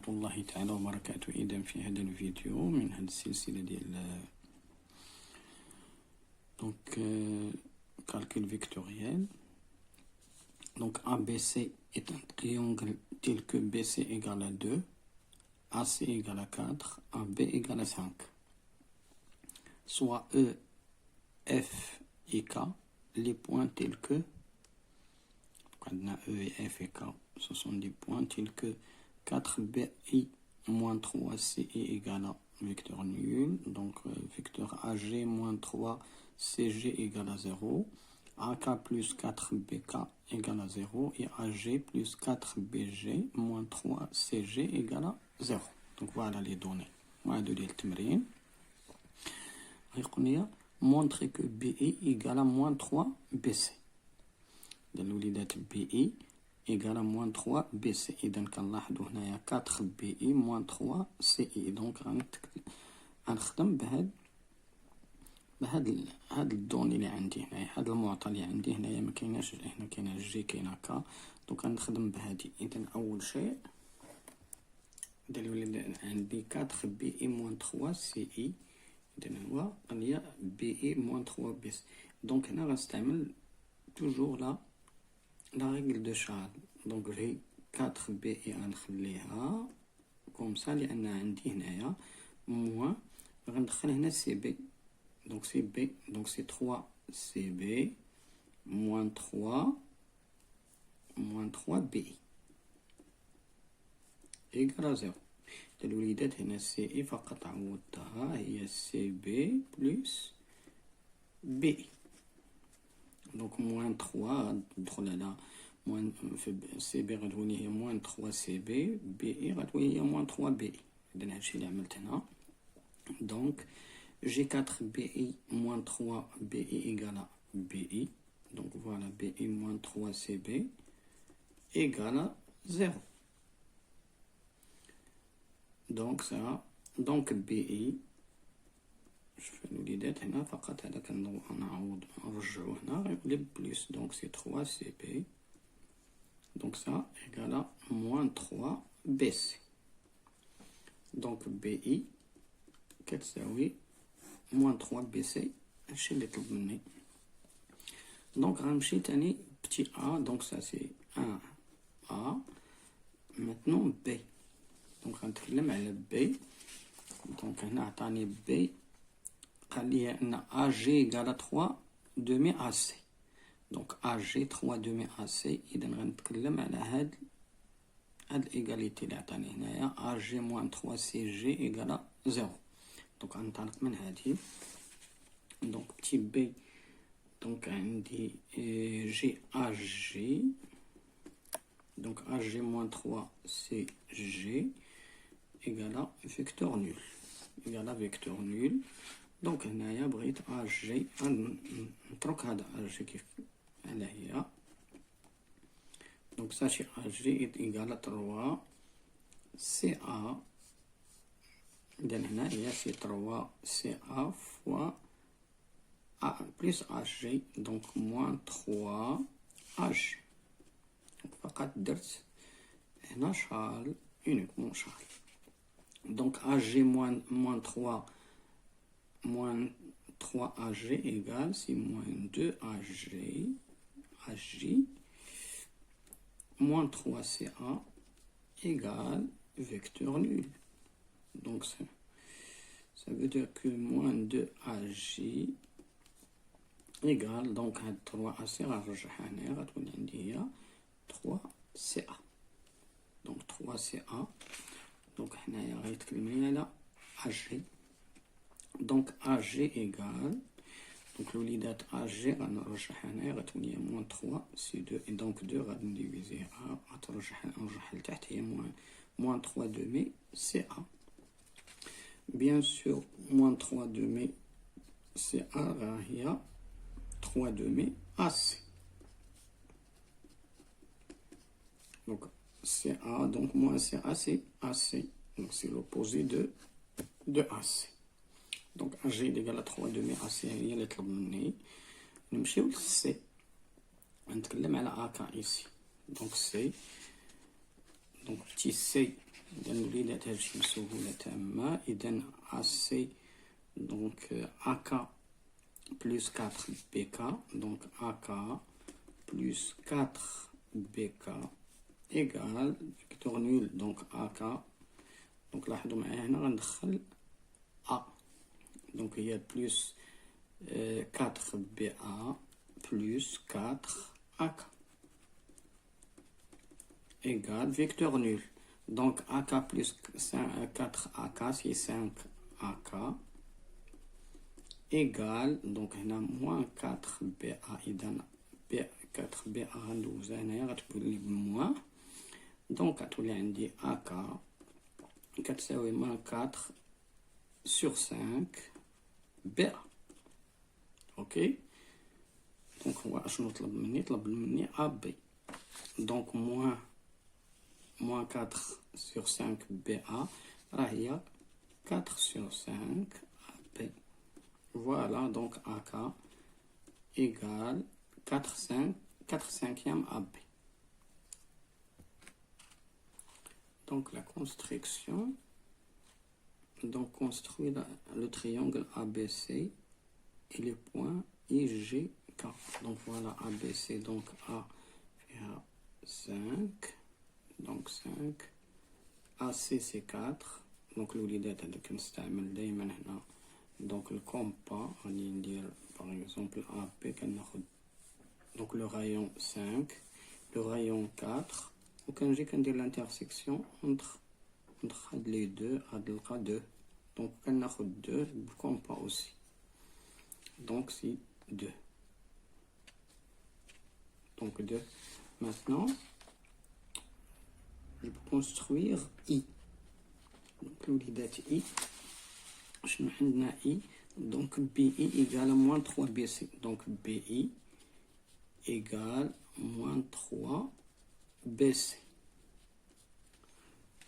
الله تعالى وبركاته. إذا في هذا الفيديو من هذه السلسلة ديال calcul vectoriel. Donc ABC est un triangle tel que BC égale à 2, AC égale à 4, AB égale à 5. Soit E, F et K, les points tels que, E et F et K, ce sont des points tels que 4BI moins 3CI égale à vecteur nul, donc vecteur AG moins 3CG égale à 0, AK plus 4BK égale à 0 et AG plus 4BG moins 3CG égale à 0. Donc voilà les données. Voilà de l'iltmrin. Montrer que BI égale à moins 3BC. Donc BI égale à moins 3 BC. إذا كنلاحظوا هنايا 4 BI moins 3 CI. donc غنخدم بهاد الدوني اللي عندي هنايا، هاد المعطى اللي عندي هنايا ما كايناش، هنا كاينه جي كاينه كا، دونك غنخدم بهادي. اذا اول شيء يولي عندي 4 BI moins 3 CI. اذا هو هي BI moins 3 BC. دونك هنا غنستعمل توجور la règle de Charles. Donc j'ai 4BI غنخليها comme ça لأن عندي هنايا moins غندخل هنا CB. Donc c'est B, donc c'est 3CB moins 3 BI égale à 0. الوليدات هنا CI فقط عوضتها هي CB plus BI. Donc moins 3 غتدخل على moins CB غتولي هي moins 3CB BI غتولي هي moins 3BI. إذا هادشي اللي عملت هنا. Donc j'ai 4BI moins 3BI égale à BI. Donc voilà, BI moins 3CB égale à 0. Donc ça, donc BI, je fais l'olidette هنا فقط هذا كنعوض نرجعو هنا غيولي plus. Donc c'est 3CB. Donc ça égale à moins 3BC. Donc BI كتساوي moins 3 BC. هادشي اللي طلب مني. دونك غنمشي تاني بتي A. donc ça c'est 1A. maintenant B. دونك غنتكلم على B. دونك هنا عطاني B قال لي ان AG égale à 3 demi AC. donc AG 3 demi AC. اذا غنتكلم على هاد الايغاليتي اللي عطاني هنايا AG moins 3 CG égale à 0. donc غنطلق من هادي. donc petit B. donc عندي جي AG. donc AG moins 3 CG égale à vecteur nul. égale à vecteur nul. donc هنايا بغيت AG نترك هذا AG كيف على هي. donc ça c'est AG égale à 3 CA. إذا هنا هي سي 3 CA fois A plus AG. donc moins 3 AG. فقط درت هنا شال uniquement شال. donc AG moins 3 AG égale c'est moins 2 AG moins 3 CA égale vecteur nul. donc ça veut dire que moins 2 AG égale donc 3 AC غنرجعها هنايا غتولي عندي هي 3 CA. donc 3 CA. donc هنايا غيتكلم على AG. donc AG égale donc الوليدات AG غنرجعها هنايا غتولي moins 3 C2 et donc 2 غنديفيزيها غترجعها لتحت هي moins 3 demi CA. bien sûr moins 3 demi CA هي 3 demi AC. donc CA donc moins CA c'est AC. donc c'est l'opposé de AC. donc AG égale à 3 demi AC هي اللي طلب مني. نمشيو للسي. غنتكلم على AK ici. donc C. donc petit C إذا وليدات هادشي بسهولة تامة. إذا AC donc AK plus 4 BK, donc AK plus 4 BK égale vecteur nul, donc AK. donc لاحظوا معايا هنا غندخل A, donc il y a plus 4 BA plus 4 AK égale vecteur nul. Donc AK plus 4 AK c'est 5 AK égale donc هنا moins 4 BA. إذا 4 BA غندوزها هنايا غتولي بموان. donc غتولي عندي AK كتساوي moins 4 sur 5 BA. اوكي دونك هو اشنو طلب مني؟ طلب مني AB. donc moins 4 sur 5 BA راه هي 4 sur 5 AB. voilà donc AK égale 4 cinquièmes AB. donc la construction, donc construit le triangle ABC et les points IGK. donc voilà ABC, donc A فيها 5 donc 5 AC c'est 4. donc الوليدات هذا كنستعمل دائما هنا donc الكومبا غادي ندير par exemple AB كناخد donc le rayon 5 le rayon 4 وكنجي كندير l'intersection entre هاد les deux غادي نلقى 2 donc كناخد 2 بالكومبا aussi donc c'est 2 donc 2. maintenant je peux construire I. donc الوليدات I شنو عندنا I donc BI égale moins 3 BC. donc BI égale moins 3 BC.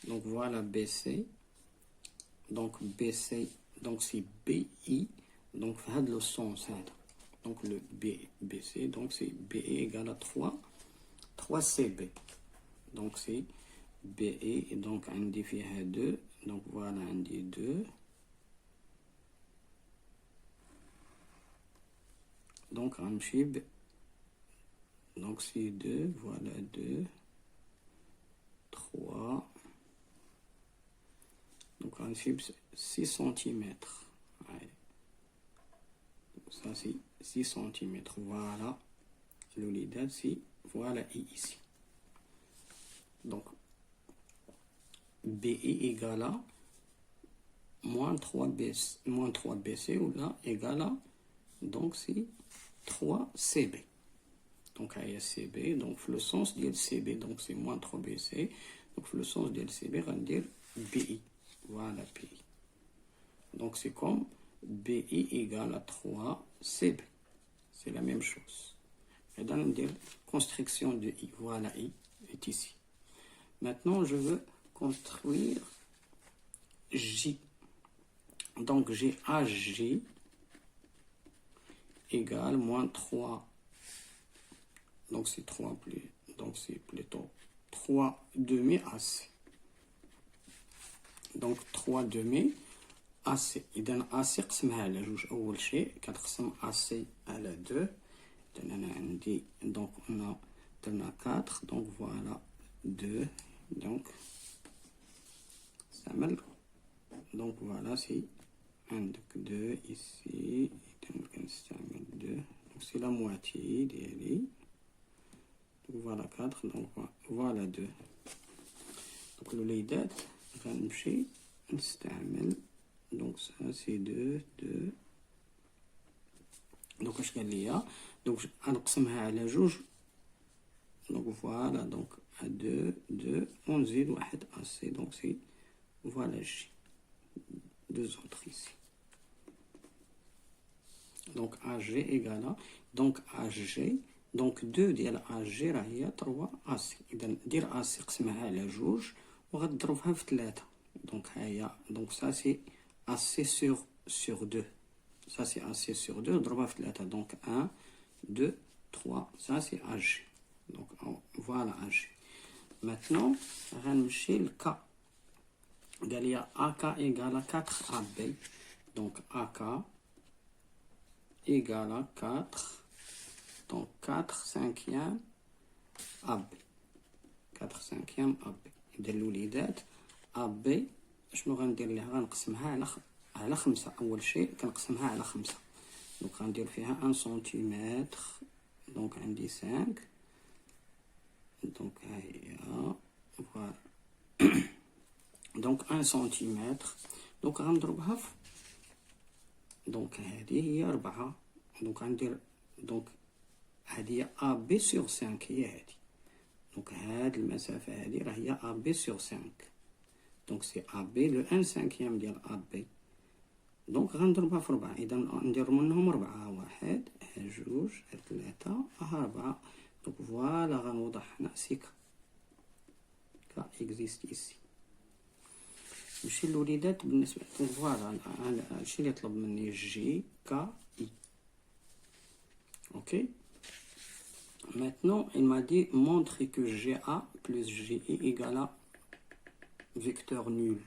donc voilà BC. donc BC donc c'est BI. donc في هذا le sens هذا donc le BC donc c'est BI égale à 3 CB. donc c'est BI et donc عندي فيها 2 donc voilà عندي 2 donc غنمشي donc c'est 2 voilà 2 3 donc غنمشي 6 cm. ça c'est 6 cm. voilà l'olidate c'est voilà ici. donc BI égale à moins 3 BC ou là égale à donc c'est 3 CB. donc il y a CB donc le sens de CB donc c'est moins 3 BC donc le sens de CB on va dire BI. voilà BI. donc c'est comme BI égale à 3 CB. c'est la même chose. et dans la construction de I, voilà I est ici. maintenant je veux construire J. donc j'ai AJ égale moins 3 donc c'est 3 plus donc c'est plutôt 3 demi AC. donc 3 demi AC. إذا AC قسمها على جوج. أول شيء كتقسم AC على 2. إذا أنا عندي donc on a درنا 4 donc voilà 2 donc استعمل donc voilà c'est عندك 2 ici إذا كنستعمل 2 donc c'est la moitié ديالي donc voilà 4 donc voilà 2 donc الوليدات غنمشي نستعمل donc ça c'est 2 2 donc اش قال لي donc غنقسمها على جوج donc voilà donc à 2 2 ونزيد واحد AC donc c'est voilà J 2 autres ici. donc AG égale à donc AG donc 2 ديال AG راه هي 3 AC. اذا دير AC قسمها على جوج وغتضربها في 3 donc ها هي donc ça c'est AC sur 2. ça c'est AC sur 2 ضربها في 3 donc 1 2 3 ça c'est AG. donc voilà AG. maintenant غنمشي لك قال لي AK égale 4AB. Donc AK égale 4. Donc 4 cinquième AB. 4 cinquième AB. إذا الوليدات AB شنو غندير ليها؟ غنقسمها على 5. أول شيء كنقسمها على 5. دونك غندير فيها 1 سنتيمتر. دونك عندي 5. دونك ها هي فوالا. دونك 1 سنتيمتر. دونك غنضربها في دونك هذه هي 4. دونك غندير دونك هذه هي ا بي سور 5 هي هذه. دونك هاد المسافة هذه راه هي ا بي سور 5. دونك سي ا بي لو 1 سانكيام ديال ا بي. دونك غنضربها في 4. إذا ندير منهم 4. 1 2 3 4. دونك فوالا غنوضح هنا سي كا اكزيست ايسي. ماشي الوليدات بالنسبة فوالا هادشي اللي طلب مني جي كا اي. Ok. Maintenant, il m'a dit montre que GA plus GI égale à vecteur nul.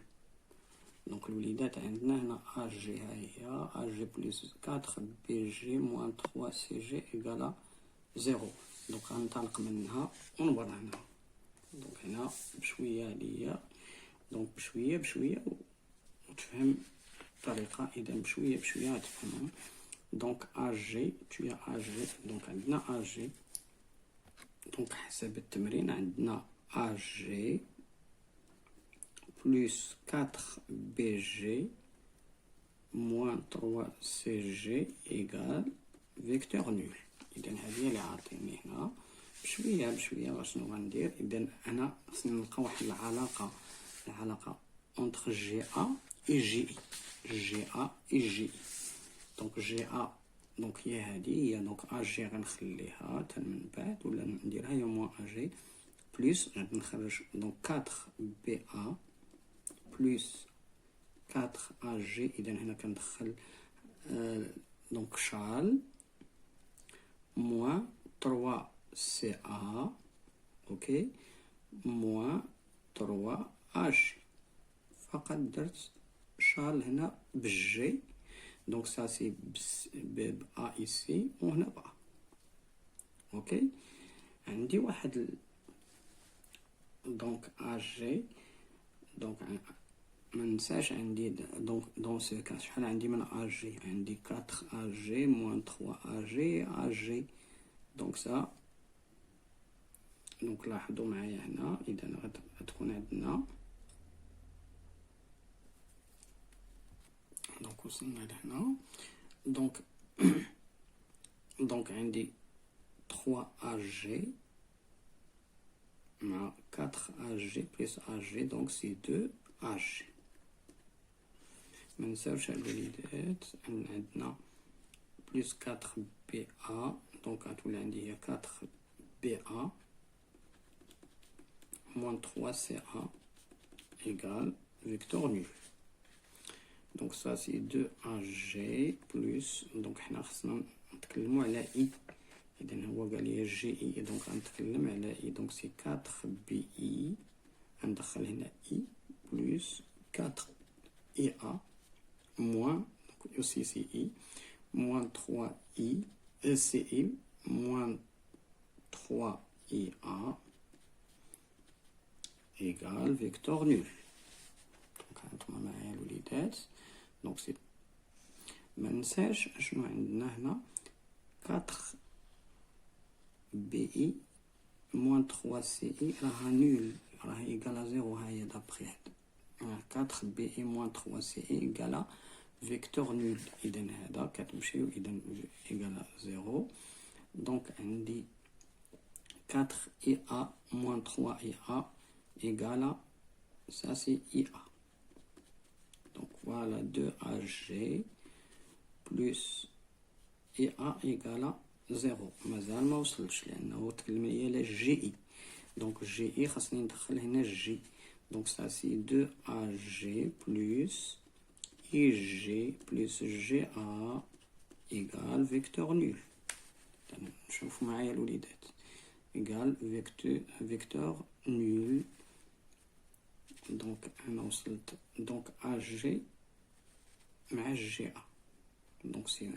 Donc, l'oulidat عندنا هنا AG هي AG plus 4BG moins 3CG égale à 0. Donc, غنطلق منها ونبر هنا. Donc, هنا بشوية هادية. Donc, بشوية وتفهم الطريقة. إذا بشوية غتفهمها. Donc AG, tu as AG, donc عندنا AG. donc حسب التمرين عندنا AG plus 4BG moins 3CG égale vecteur nul. إذا هذه اللي عاطيني هنا بشوية شنو غندير. إذا أنا خصني نلقى واحد العلاقة entre GA et GI. GA et GI. دونك جي ا دونك هي هادي هي. دونك ا جي غنخليها حتى من بعد ولا نديرها هي موان ا جي بلس غادي نخرج دونك 4 بي ا بلس 4 ا جي. اذا هنا كندخل دونك شال موان 3 سي ا اوكي موان 3 ا جي. فقط درت شال هنا بالجي. Donc ça c'est A ici وهنا ب A. اوكي عندي واحد دونك AG. دونك ما ننساش عندي دونك دون سو كاس شحال عندي من AG. عندي 4 AG moins 3 AG. دونك سا دونك لاحظوا معايا هنا. اذا غتكون عندنا دونك وصلنا لهنا. دونك عندي 3 AG مع 4 AG بلس AG. دونك سي 2 AG. منساوش الوليدات عندنا بلس 4 بي ا. دونك غتولي عندي هي 4 بي ا موان 3 سي ا égal vecteur nul. Donc ça c'est 2AG plus donc حنا خصنا نتكلموا على I. إذا هو قال لي جي إي. دونك غنتكلم على I. دونك سي 4 بي إي. غندخل هنا I plus 4 إي A moins donc aussi c'est I moins 3 I c'est I moins 3 I A égale vecteur nul. donc هانتوما معايا الوليدات. دونك سي مننساش شنو عندنا هنا 4 بي اي موان 3 سي اي راها نول راها ايكالا زيرو. ها هي دابخي هاد 4 بي اي موان 3 سي اي ايكالا فيكتور نول. اذا هذا كتمشيو اذا ايكالا زيرو. دونك عندي 4 اي ا موان 3 اي ا ايكالا ça c'est IA. Donc voilà 2AG plus IA égale à 0. مازال ما وصلش لأنه تكلم لي على جي إي. دونك جي إي خاصني ندخل هنا جي. دونك ça c'est 2AG plus IG plus GA égale vecteur nul. نشوفوا معايا الوليدات. égale vecteur nul. دونك انا وصلت دونك ا جي مع الجي ا. دونك سي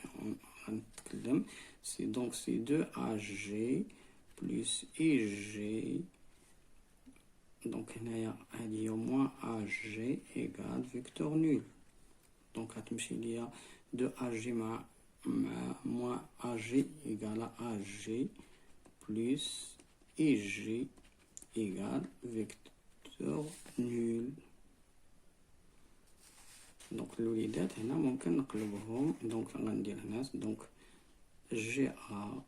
غنتكلم سي دونك سي 2 ا جي بلس اي جي. دونك هنايا هادي هي موان ا جي ايكال فيكتور نول. دونك غتمشي ليا 2 ا جي مع موان ا جي ايكال ا جي بلس اي جي ايكال فيكتور نول. دونك الوليدات هنا ممكن نقلبهم. دونك غندير هنا دونك جي ا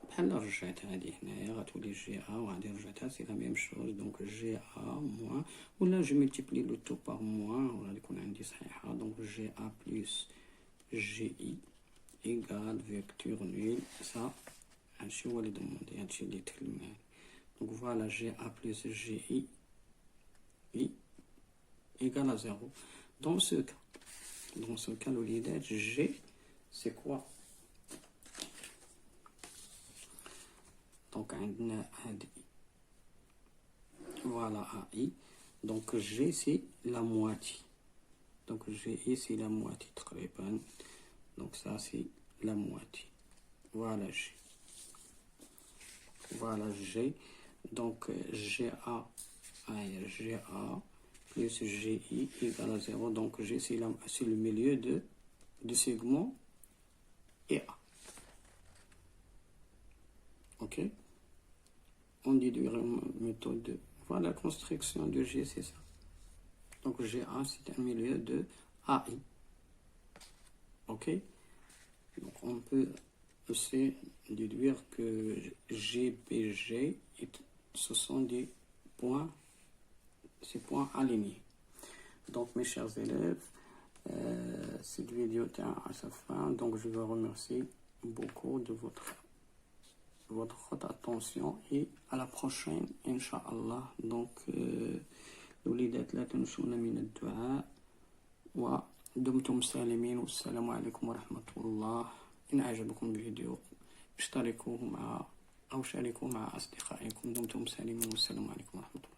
بحال رجعت هادي هنايا غتولي جي ا وهادي رجعتها سي لا ميم شوز. دونك جي ا موان ولا جو ملتيبلي لو تو باغ موان وغادي يكون عندي صحيحه. دونك جي ا بلس جي اي ايكال فيكتور نول. سا هادشي هو اللي دوموندي، هادشي اللي تكلمنا عليه. دونك فوالا جي ا بلس جي اي اي ايكال ا زيرو. Dans ce cas, l'olidate G, c'est quoi? Donc, voilà AI. Donc, G, c'est la moitié. Donc, G, c'est la moitié. Donc, ça, c'est la moitié. Voilà G. Voilà G. Donc, GA, GA. Plus GI égale à 0. Donc G c'est le milieu du segment EA. Ok. On déduira une méthode 2. Voilà la construction de G, c'est ça. Donc GA c'est un milieu de AI. Ok. Donc on peut aussi déduire que GPG ce sont des points. Ces points alignés. Donc mes chers élèves, cette vidéo tient à sa fin. Donc je vous remercie beaucoup de votre attention et à la prochaine Inch'Allah. Donc الوليدات لا تنسونا من الدعاء ودمتم سالمين والسلام عليكم ورحمة الله. إن أعجبكم الفيديو اشتركوا أو شاركوا مع أصدقائكم. دمتم سالمين والسلام عليكم ورحمة الله.